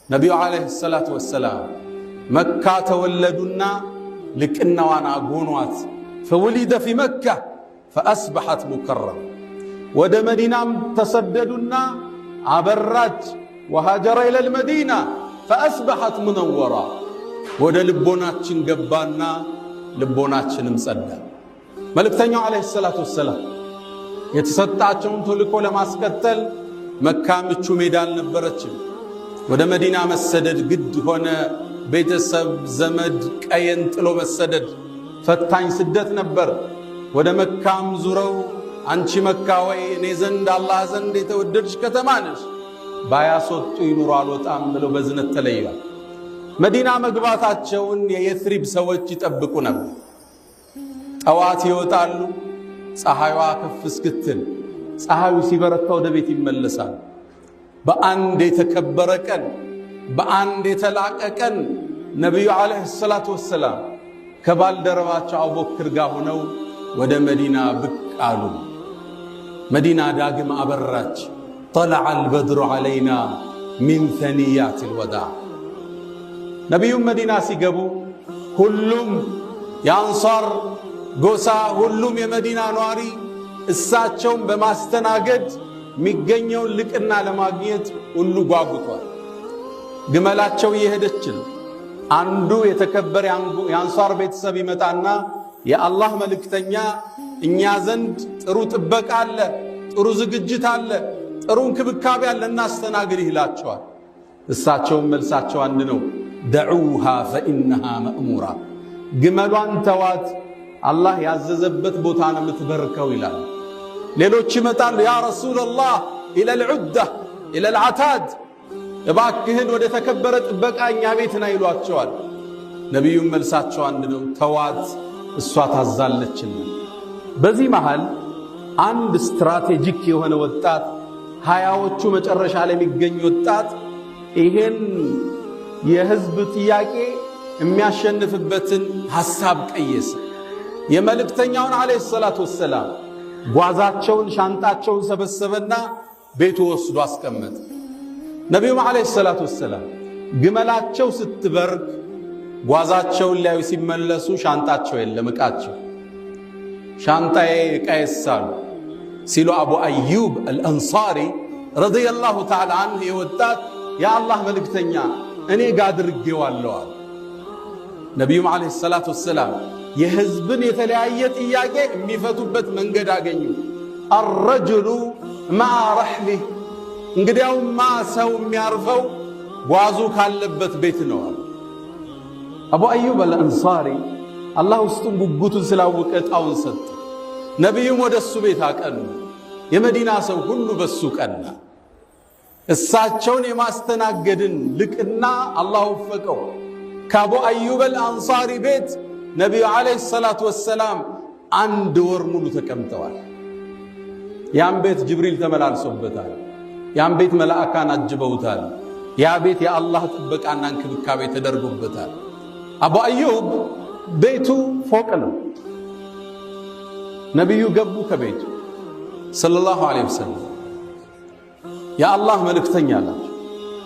ነቢዩ ዓለይሂ ሰላቱ ወሰላም መካ ተወለዱና ልቅናዋን አጎኗት። ፈወሊደ ፊ መካ ፈአስበሐት ሙከረም። ወደ መዲናም ተሰደዱና አበራች። ወሃጀረ ኢለል መዲና ፈአስበሐት ሙነወራ። ወደ ልቦናችን ገባና ልቦናችንም ጸዳ። መልእክተኛው ዓለይሂ ሰላቱ ወሰላም የተሰጣቸውን ተልእኮ ለማስከተል መካ ምቹ ሜዳ አልነበረችም። ወደ መዲና መሰደድ ግድ ሆነ። ቤተሰብ ዘመድ ቀየን ጥሎ መሰደድ ፈታኝ ስደት ነበር። ወደ መካም ዙረው አንቺ መካ ወይ እኔ ዘንድ አላህ ዘንድ የተወደድሽ ከተማ ነሽ፣ ባያስወጡ ይኑሩ አልወጣም ብለው በዝነት ተለዩዋል። መዲና መግባታቸውን የየትሪብ ሰዎች ይጠብቁ ነበር። ጠዋት ይወጣሉ፣ ፀሐይዋ ከፍ እስክትል፣ ፀሐዩ ሲበረታ ወደ ቤት ይመለሳል። በአንድ የተከበረ ቀን፣ በአንድ የተላቀ ቀን ነቢዩ ዓለይሂ ሰላቱ ወሰላም ከባልደረባቸው አቡበክር ጋር ሆነው ወደ መዲና ብቅ አሉ። መዲና ዳግም አበራች። ጠለዐ አልበድሩ ዓለይና ሚን ሰኒያት አልወዳዕ። ነቢዩም መዲና ሲገቡ ሁሉም የአንሷር ጎሳ፣ ሁሉም የመዲና ነዋሪ እሳቸውን በማስተናገድ የሚገኘውን ልቅና ለማግኘት ሁሉ ጓጉቷል። ግመላቸው እየሄደች ነው። አንዱ የተከበረ የአንሷር ቤተሰብ ይመጣና የአላህ መልእክተኛ እኛ ዘንድ ጥሩ ጥበቃ አለ፣ ጥሩ ዝግጅት አለ፣ ጥሩ እንክብካቤ አለ፣ እናስተናግድ ይላቸዋል። እሳቸውም መልሳቸው አንድ ነው፣ ደዑሃ ፈኢነሃ መእሙራ። ግመሏን ተዋት፣ አላህ ያዘዘበት ቦታ ነው የምትበርከው ይላል። ሌሎች ይመጣሉ፣ ያ ረሱለላህ ኢለል ዑዳ ኢለል ዓታድ፣ እባክህን ወደ ተከበረ ጥበቃ እኛ ቤት ና ይሏቸዋል። ነቢዩም መልሳቸው አንድ ነው፣ ተዋት እሷ ታዛለችና። በዚህ መሃል አንድ ስትራቴጂክ የሆነ ወጣት፣ ሃያዎቹ መጨረሻ ላይ የሚገኝ ወጣት ይሄን የህዝብ ጥያቄ የሚያሸንፍበትን ሐሳብ ቀየሰ። የመልእክተኛውን ዓለይሂ ሰላቱ ወሰላም ጓዛቸውን ሻንጣቸውን ሰበሰበና ቤቱ ወስዶ አስቀመጠ። ነቢዩም ዓለይሂ ሰላቱ ወሰላም ግመላቸው ስትበርክ ጓዛቸውን ሊያዩ ሲመለሱ ሻንጣቸው የለም፣ ዕቃቸው። ሻንጣዬ ዕቃዬሳሉ ሲሉ አቡ አዩብ አልአንሳሪ ረዲየላሁ ተዓላ አንሁ የወጣት የአላህ መልእክተኛ እኔ ጋ አድርጌዋለሁ አሉ። ነቢዩም ዓለይሂ ሰላቱ ወሰላም የህዝብን የተለያየ ጥያቄ የሚፈቱበት መንገድ አገኙ። አረጅሉ ማዓ ረሕሊህ፣ እንግዲያውማ ሰው የሚያርፈው ጓዙ ካለበት ቤት ነው አሉ። አቡ አዩብ አልአንሳሪ አላህ ውስጡን ጉጉቱን ስላወቀ ዕጣውን ሰጠ። ነቢዩም ወደ እሱ ቤት አቀኑ። የመዲና ሰው ሁሉ በሱ ቀና። እሳቸውን የማስተናገድን ልቅና አላህ ወፈቀው። ከአቡ አዩብ አልአንሳሪ ቤት ነቢዩ ዓለይሂ ሰላቱ ወሰላም 1 ወር ሙሉ ተቀምጠዋል። ያን ቤት ጅብሪል ተመላልሶበታል። ያን ቤት መላእካን አጅበውታል። ያ ቤት የአላህ ጥበቃና እንክብካቤ ተደርጎበታል። አቡ አዩብ ቤቱ ፎቅ ነው። ነቢዩ ገቡ ከቤቱ ሰለላሁ ዐለይሂ ወሰለም። የአላህ መልእክተኛ አላቸው፣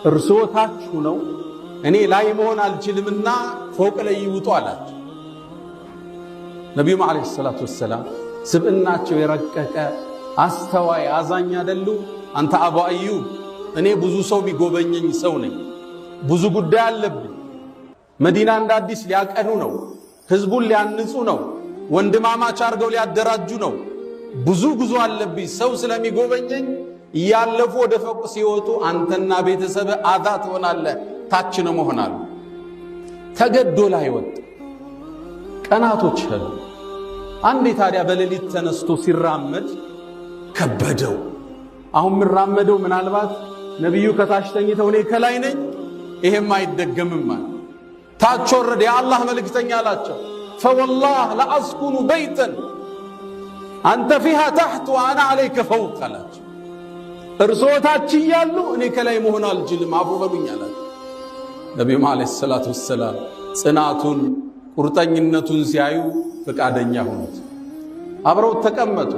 እርስዎ ታች ነው፣ እኔ ላይ መሆን አልችልምና ፎቅ ላይ ይውጡ አላቸው። ነቢዩም ዓለይሂ ሰላቱ ወሰላም ስብዕናቸው የረቀቀ አስተዋይ አዛኝ አይደሉ? አንተ አቡ አዩብ እኔ ብዙ ሰው የሚጎበኘኝ ሰው ነኝ፣ ብዙ ጉዳይ አለብኝ። መዲና እንደ አዲስ ሊያቀኑ ነው፣ ህዝቡን ሊያንጹ ነው፣ ወንድማማች አድርገው ሊያደራጁ ነው። ብዙ ጉዞ አለብኝ። ሰው ስለሚጎበኘኝ እያለፉ ወደ ፎቅ ሲወጡ አንተና ቤተሰብ አዛ ትሆናለህ፣ ታች ነው መሆናሉ። ተገዶ ላይ ወጣ። ቀናቶች ሄዱ። አንዴ ታዲያ በሌሊት ተነስቶ ሲራመድ ከበደው። አሁን ምራመደው ምናልባት ነቢዩ ከታች ተኝተው እኔ ከላይ ነኝ፣ ይሄም አይደገምም ማለት ታች ወረደ። የአላህ መልእክተኛ አላቸው፣ ፈወላህ ለአስኩኑ በይተን አንተ ፊሃ ታሕት ወአና ዓለይከ ፈውቅ አላቸው። እርስዎ ታች እያሉ እኔ ከላይ መሆን አልችልም፣ አፉ በሉኝ አላቸው። ነቢዩም ዓለይሂ ሰላቱ ወሰላም ጽናቱን ቁርጠኝነቱን ሲያዩ ፈቃደኛ ሆኑት። አብረው ተቀመጡ።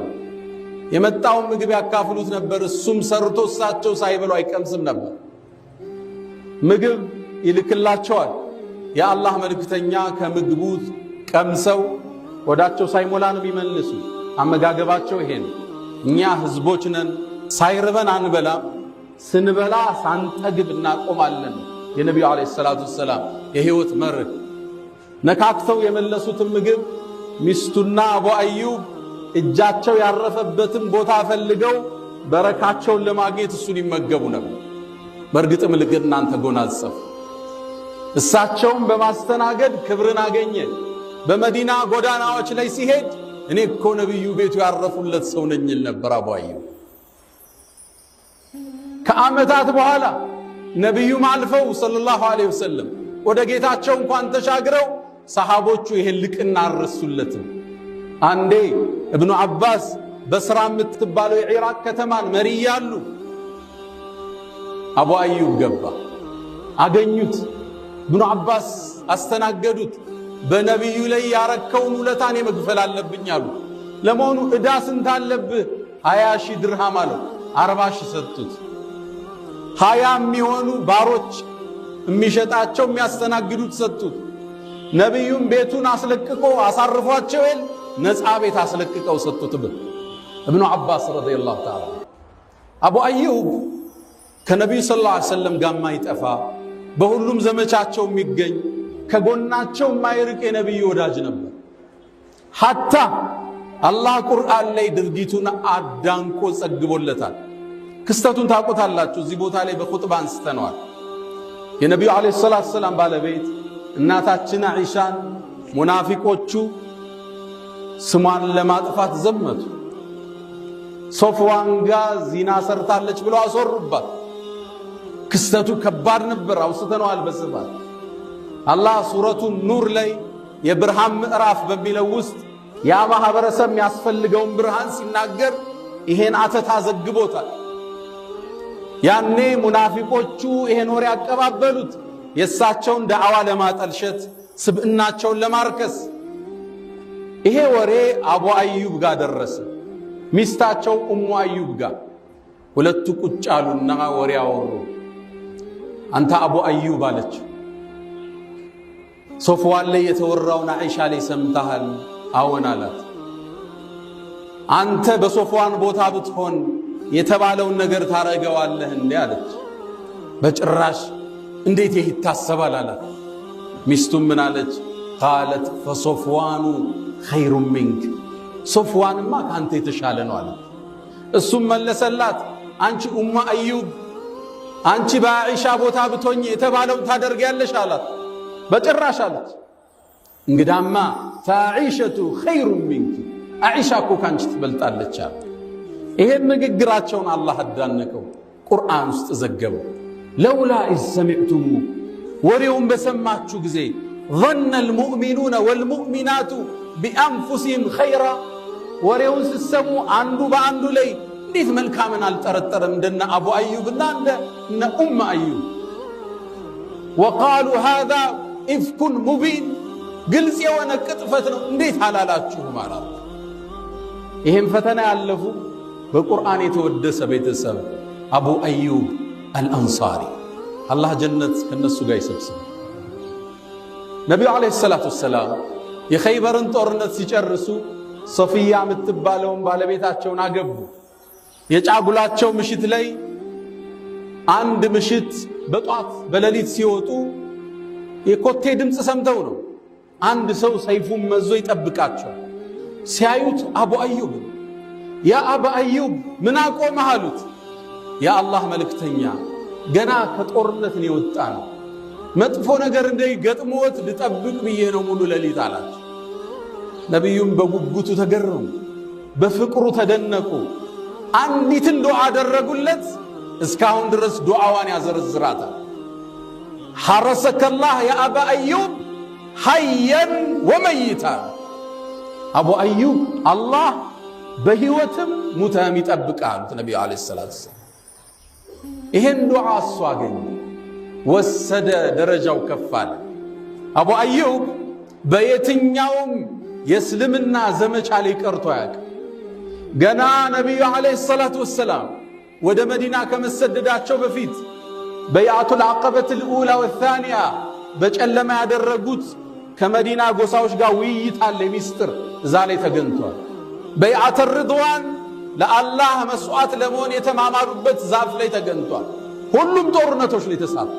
የመጣውን ምግብ ያካፍሉት ነበር። እሱም ሰርቶ እሳቸው ሳይበሉ አይቀምስም ነበር። ምግብ ይልክላቸዋል። የአላህ መልእክተኛ ከምግቡ ቀምሰው ወዳቸው ሳይሞላ ነው የሚመልሱ። አመጋገባቸው ይሄ ነው። እኛ ህዝቦች ነን፣ ሳይርበን አንበላም፣ ስንበላ ሳንጠግብ እናቆማለን። የነቢዩ ዓለይሂ ሰላቱ ወሰላም የህይወት መርህ። ነካክተው የመለሱትን ምግብ ሚስቱና አቡ አዩብ እጃቸው ያረፈበትን ቦታ ፈልገው በረካቸውን ለማግኘት እሱን ይመገቡ ነበር። በእርግጥም እናንተ ጎናጸፉ። እሳቸውም በማስተናገድ ክብርን አገኘ። በመዲና ጎዳናዎች ላይ ሲሄድ እኔ እኮ ነብዩ ቤቱ ያረፉለት ሰው ነኝ ነበር አቡ አዩብ። ከዓመታት በኋላ ነብዩም አልፈው ሰለላሁ ዐለይሂ ወሰለም ወደ ጌታቸው እንኳን ተሻግረው ሰሃቦቹ ይሄን ልቅና አረሱለትም። አንዴ ኢብኑ አባስ በስራ የምትባለው የኢራቅ ከተማን መሪ ያሉ አቡ አዩብ ገባ፣ አገኙት። ኢብኑ አባስ አስተናገዱት። በነብዩ ላይ ያረከውን ውለታን መክፈል አለብኝ አሉ። ለመሆኑ ዕዳ ስንት አለብህ? 20,000 ድርሃም አለው። 40,000 ሰጡት። 20 የሚሆኑ ባሮች የሚሸጣቸው የሚያስተናግዱት ሰጡት። ነብዩም ቤቱን አስለቅቆ አሳርፏቸው ነፃ ቤት አስለቅቀው ሰጡት። ኢብኑ አባስ ረዲየላሁ ተዓላ አቡ አዩብ ከነብዩ ሰለላሁ ዐለይሂ ወሰለም ጋር ማይጠፋ በሁሉም ዘመቻቸው የሚገኝ ከጎናቸው ማይርቅ የነብዩ ወዳጅ ነበር። ሐታ አላህ ቁርአን ላይ ድርጊቱን አዳንቆ ጸግቦለታል። ክስተቱን ታውቁታላችሁ። እዚህ ቦታ ላይ በኹጥባ አንስተነዋል። የነብዩ ዓለይሂ ሰላቱ ወሰላም ባለቤት እናታችን አይሻን ሙናፊቆቹ ስሟን ለማጥፋት ዘመቱ። ሶፍዋን ጋር ዚና ሰርታለች ብለው አስወሩባት። ክስተቱ ከባድ ነበር። አውስተነዋል በስፋት። አላህ ሱረቱ ኑር ላይ የብርሃን ምዕራፍ በሚለው ውስጥ ያ ማህበረሰብ የሚያስፈልገውን ብርሃን ሲናገር ይሄን አተታ ዘግቦታል። ያኔ ሙናፊቆቹ ይሄን ወሬ ያቀባበሉት የእሳቸውን ዳዕዋ ለማጠልሸት፣ ስብዕናቸውን ለማርከስ። ይሄ ወሬ አቡ አዩብ ጋር ደረሰ፣ ሚስታቸው ኡሙ አዩብ ጋር። ሁለቱ ቁጭ አሉና ወሬ አወሩ። አንተ አቡ አዩብ አለችው፣ ሶፍዋን ላይ የተወራውን አይሻ ላይ ሰምተሃል? አዎን አላት። አንተ በሶፍዋን ቦታ ብትሆን የተባለውን ነገር ታረገዋለህ እንዴ አለች። በጭራሽ እንዴት ይህ ይታሰባል አላት። ሚስቱም ምን አለች? ቃለት ፈሶፍዋኑ ኸይሩ ሚንክ፣ ሶፍዋንማ ከአንተ የተሻለ ነው አላት። እሱም መለሰላት፣ አንቺ ኡሙ አዩብ አንቺ በአኢሻ ቦታ ብትሆኝ የተባለውን ታደርጊያለሽ አላት። በጭራሽ አለች። እንግዳማ ፈአኢሸቱ ኸይሩ ሚንክ፣ አኢሻ እኮ ካንቺ ትበልጣለች አለ። ይሄን ንግግራቸውን አላህ አዳነቀው፣ ቁርአን ውስጥ ዘገበው። ለውላ ኢዝ ሰሚዕቱሙ፣ ወሬውን በሰማችሁ ጊዜ ظن المؤمنون والمؤمنات بأنفسهم خيرا፣ ወሬውን ሲሰሙ አንዱ በአንዱ ላይ እንዴት መልካምን አልጠረጠረም እንደነ አቡ አዩብና እንደነ ኡም አዩብ። وقالوا هذا إفك مبين፣ ግልጽ የሆነ ቅጥፈት ነው እንዴት አላላችሁ ማለት። ይሄን ፈተና ያለፉ በቁርአን የተወደሰ ቤተሰብ አቡ አዩብ አልአንሳሪ፣ አላህ ጀነት ከነሱ ጋር ይሰብስብ። ነቢዩ ዓለይሂ ሰላቱ ወሰላም የኸይበርን ጦርነት ሲጨርሱ ሶፊያ የምትባለውን ባለቤታቸውን አገቡ። የጫጉላቸው ምሽት ላይ አንድ ምሽት በጧት በሌሊት ሲወጡ የኮቴ ድምፅ ሰምተው ነው። አንድ ሰው ሰይፉን መዞ ይጠብቃቸዋል። ሲያዩት አቡ አዩብ፣ ያ አቡ አዩብ ምን አቆመህ አሉት። የአላህ መልእክተኛ ገና ከጦርነት ነው የወጣ ነው፣ መጥፎ ነገር እንዳይገጥሞት ልጠብቅ ብዬ ነው ሙሉ ሌሊት አላቸው። ነቢዩም በጉጉቱ ተገረሙ፣ በፍቅሩ ተደነቁ። አንዲትን ዱዓ አደረጉለት። እስካሁን ድረስ ዱዓዋን ያዘረዝራታል። ሐረሰከላህ ያ አባ አዩብ ሐየን ወመይታ፣ አቡ አዩብ አላህ በህይወትም ሙተም ይጠብቃል ነብዩ አለይሂ ሰላቱ ወሰላም። ይሄን ዱዓ እሱ አገኘ፣ ወሰደ፣ ደረጃው ከፋለ። አቡ አዩብ በየትኛውም የእስልምና ዘመቻ ላይ ቀርቶ አያውቅም። ገና ነብዩ አለይሂ ሰላቱ ወሰላም ወደ መዲና ከመሰደዳቸው በፊት በይዓቱል ዐቀበቱል ኡላ ወሳኒያ በጨለማ ያደረጉት ከመዲና ጎሳዎች ጋር ውይይት አለ ሚስጥር እዛ ላይ ተገኝቷል። በይዓተ ሪድዋን ለአላህ መስዋዕት ለመሆን የተማማሉበት ዛፍ ላይ ተገኝቷል። ሁሉም ጦርነቶች ላይ ተሳተፉ።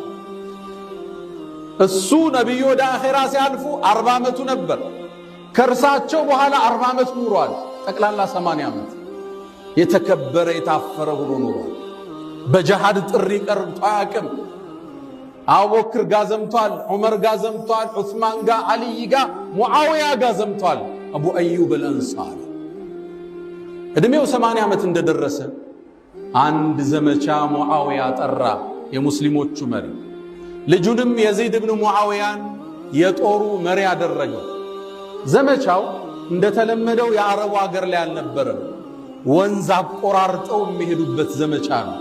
እሱ ነብዩ ወደ አኺራ ሲያልፉ 40 ዓመቱ ነበር። ከርሳቸው በኋላ 40 ዓመት ኑሯል። ጠቅላላ 80 ዓመት የተከበረ የታፈረ ሆኖ ኑሯል። በጀሃድ ጥሪ ቀርቶ አያውቅም። አቡበክር ጋር ዘምቷል፣ ዑመር ጋር ዘምቷል፣ ዑስማን ጋር፣ አልይ ጋር፣ ሙዓዊያ ጋር ዘምቷል። አቡ አዩብ አልአንሳሪ እድሜው 80 ዓመት እንደደረሰ አንድ ዘመቻ ሙዓዊያ ጠራ። የሙስሊሞቹ መሪ ልጁንም የዘይድ ብን ሙዓዊያን የጦሩ መሪ አደረገው። ዘመቻው እንደተለመደው የአረቡ ሀገር ላይ አልነበረም። ወንዝ አቆራርጠው የሚሄዱበት ዘመቻ ነው።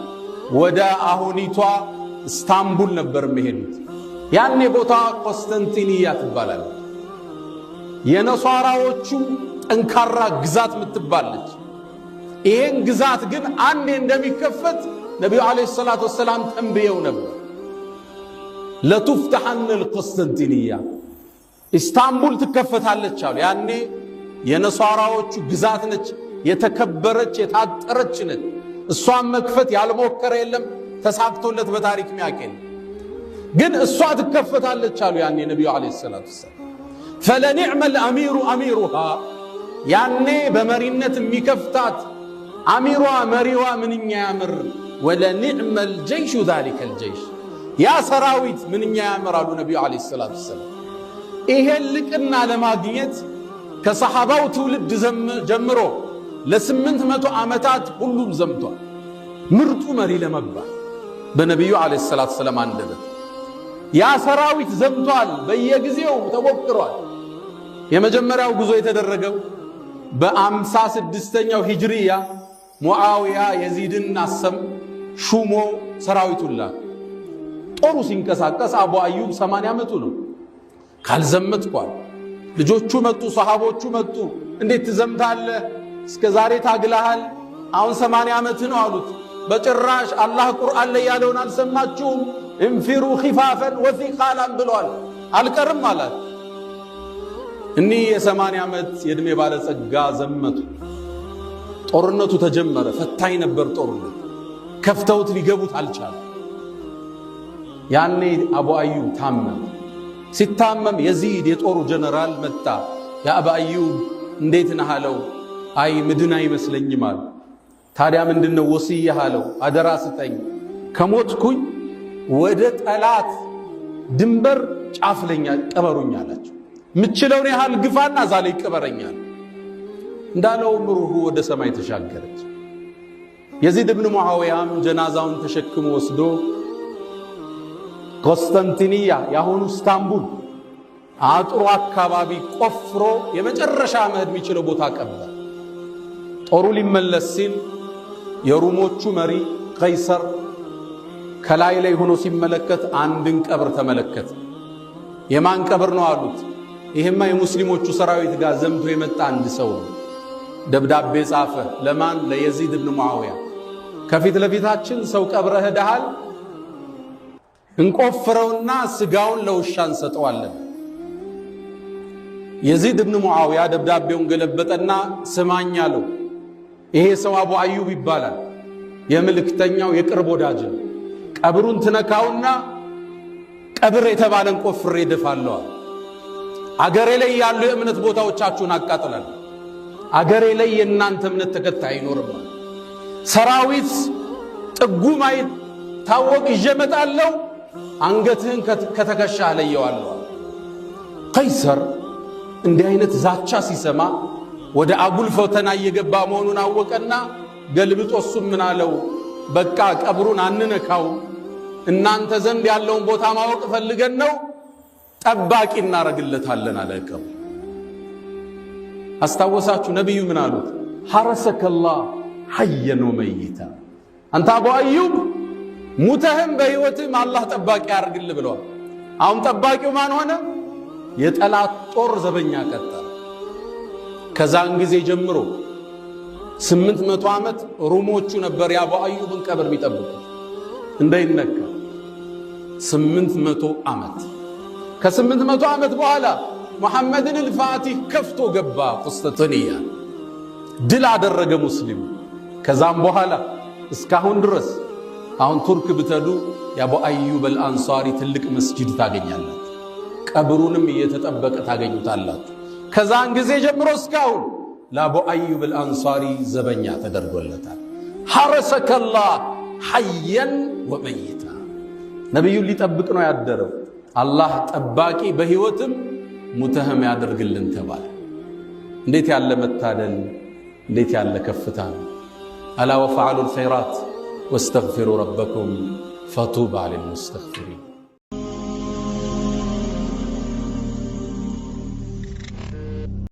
ወደ አሁኒቷ ኢስታንቡል ነበር የሚሄዱት። ያኔ ቦታ ቆስጠንጢንያ ትባላለች። የነሷራዎቹ ጠንካራ ግዛት ምትባለች። ይሄን ግዛት ግን አንዴ እንደሚከፈት ነብዩ አለይሂ ሰላቱ ወሰላም ተንብየው ነበር። ለቱፍተሐን القسطنطينية ኢስታንቡል ትከፈታለች አሉ። ያኔ የነሷራዎቹ ግዛት ነች፣ የተከበረች የታጠረች ነች። እሷን መክፈት ያልሞከረ የለም፣ ተሳክቶለት በታሪክ ሚያቀል ግን እሷ ትከፈታለች አሉ። ያኔ ነብዩ አለይሂ ሰላቱ ወሰላም فلنعم الامير اميرها ያኔ በመሪነት የሚከፍታት አሚሯ መሪዋ ምንኛ ያምር። ولنعم الجيش ذلك الجيش ያ ሰራዊት ምንኛ ያምራሉ ነብዩ አለይሂ ሰላቱ ወሰላም። ይሄን ልቅና ለማግኘት ከሰሃባው ትውልድ ጀምሮ ለ800 ዓመታት ሁሉም ዘምቷል። ምርጡ መሪ ለመባል በነብዩ አለይሂ ሰላቱ ወሰላም አንደበት ያ ሰራዊት ዘምቷል። በየጊዜው ተሞክሯል። የመጀመሪያው ጉዞ የተደረገው በ56ኛው ሂጅሪያ ሙዓዊያ የዚድን አሰም ሹሞ ሰራዊቱን ላከ። ጦሩ ሲንቀሳቀስ አቡ አዩብ 80 ዓመቱ ነው። ካልዘመትኳል ልጆቹ መጡ፣ ሰሃቦቹ መጡ። እንዴት ትዘምታለህ? እስከ ዛሬ ታግለሃል፣ አሁን 80 ዓመት ነው አሉት። በጭራሽ አላህ ቁርአን ላይ ያለውን አልሰማችሁም? እንፊሩ ኺፋፈን ወሲቃላን ብሏል። አልቀርም አላት። እኒህ የ80 ዓመት የዕድሜ ባለጸጋ ዘመቱ። ጦርነቱ ተጀመረ። ፈታኝ ነበር ጦርነቱ። ከፍተውት ሊገቡት አልቻሉ። ያኔ አቡ አዩብ ታመመ። ሲታመም የዚድ የጦሩ ጀነራል መጣ። ያ አቡ አዩብ እንዴት ነህ አለው። አይ ምድን አይመስለኝም አለ። ታዲያ ምንድነው ወሲያ አለው። አደራ ስጠኝ፣ ከሞትኩኝ ወደ ጠላት ድንበር ጫፍለኛ ቀበሩኝ አላቸው። ምችለውን ያህል ግፋና ዛሬ ይቀበረኛል እንዳለው ምሩሁ ወደ ሰማይ ተሻገረች። የዚድ ብን ሙዓዊያም ጀናዛውን ተሸክሞ ወስዶ ቆስጠንጢንያ ያሁኑ ኢስታንቡል አጥሩ አካባቢ ቆፍሮ የመጨረሻ መሄድ የሚችለው ቦታ ቀበረ። ጦሩ ሊመለስ ሲል የሩሞቹ መሪ ቀይሰር ከላይ ላይ ሆኖ ሲመለከት አንድን ቀብር ተመለከተ። የማን ቀብር ነው አሉት። ይሄማ የሙስሊሞቹ ሰራዊት ጋር ዘምቶ የመጣ አንድ ሰው ነው። ደብዳቤ ጻፈ። ለማን? ለየዚድ ብን ሙዓዊያ። ከፊት ለፊታችን ሰው ቀብረህ ሄደሃል፣ እንቆፍረውና ስጋውን ለውሻ እንሰጠዋለን። የዚድ ብን ሙዓዊያ ደብዳቤውን ገለበጠና ስማኝ አለው። ይሄ ሰው አቡ አዩብ ይባላል፣ የምልክተኛው የቅርብ ወዳጅ ነው። ቀብሩን ትነካውና ቀብር የተባለን ቆፍሬ ደፋለዋል። አገሬ ላይ ያሉ የእምነት ቦታዎቻችሁን አቃጥላል። አገሬ ላይ የእናንተ እምነት ተከታይ አይኖርም። ሰራዊት ጥጉማይ ታወቅ ይጀመጣለው፣ አንገትህን ከተከሻህ ለየዋለሁ። ቀይሰር እንዲህ አይነት ዛቻ ሲሰማ ወደ አጉል ፈተና እየገባ መሆኑን አወቀና ገልብጦ እሱም ምን አለው? በቃ ቀብሩን አንነካው፣ እናንተ ዘንድ ያለውን ቦታ ማወቅ ፈልገን ነው፣ ጠባቂ እናረግለታለን አለቀው። አስታወሳችሁ ነብዩ ምን አሉት? ሐረሰከላህ ሐየን ወመይታ። አንተ አቡ አዩብ ሙተህም በህይወትም አላህ ጠባቂ ያርግልህ ብለዋል። አሁን ጠባቂው ማን ሆነ? የጠላት ጦር ዘበኛ ቀጠለ። ከዛን ጊዜ ጀምሮ 800 ዓመት ሩሞቹ ነበር የአቡ አዩብን ቀብር የሚጠብቁት እንዳይነካ። 800 ዓመት ከ800 ዓመት በኋላ ሙሐመድን አልፋቲህ ከፍቶ ገባ ቁስጥንጥንያ ድል አደረገ ሙስሊም ከዛም በኋላ እስካሁን ድረስ አሁን ቱርክ ብትሄዱ የአቡ አዩብ አልአንሳሪ ትልቅ መስጂድ ታገኛላችሁ ቀብሩንም እየተጠበቀ ታገኙታላችሁ ከዛን ጊዜ ጀምሮ እስካሁን ለአቡ አዩብ አልአንሳሪ ዘበኛ ተደርጎለታል ሐረሰከላህ ሐየን ወመይታ ነብዩን ሊጠብቅ ነው ያደረው አላህ ጠባቂ በህይወትም ሙተህም ያደርግልን ተባለ እንዴት ያለ መታደል እንዴት ያለ ከፍታ አላ ወፈዓሉ الخيرات واستغفروا ربكم فطوبى للمستغفرين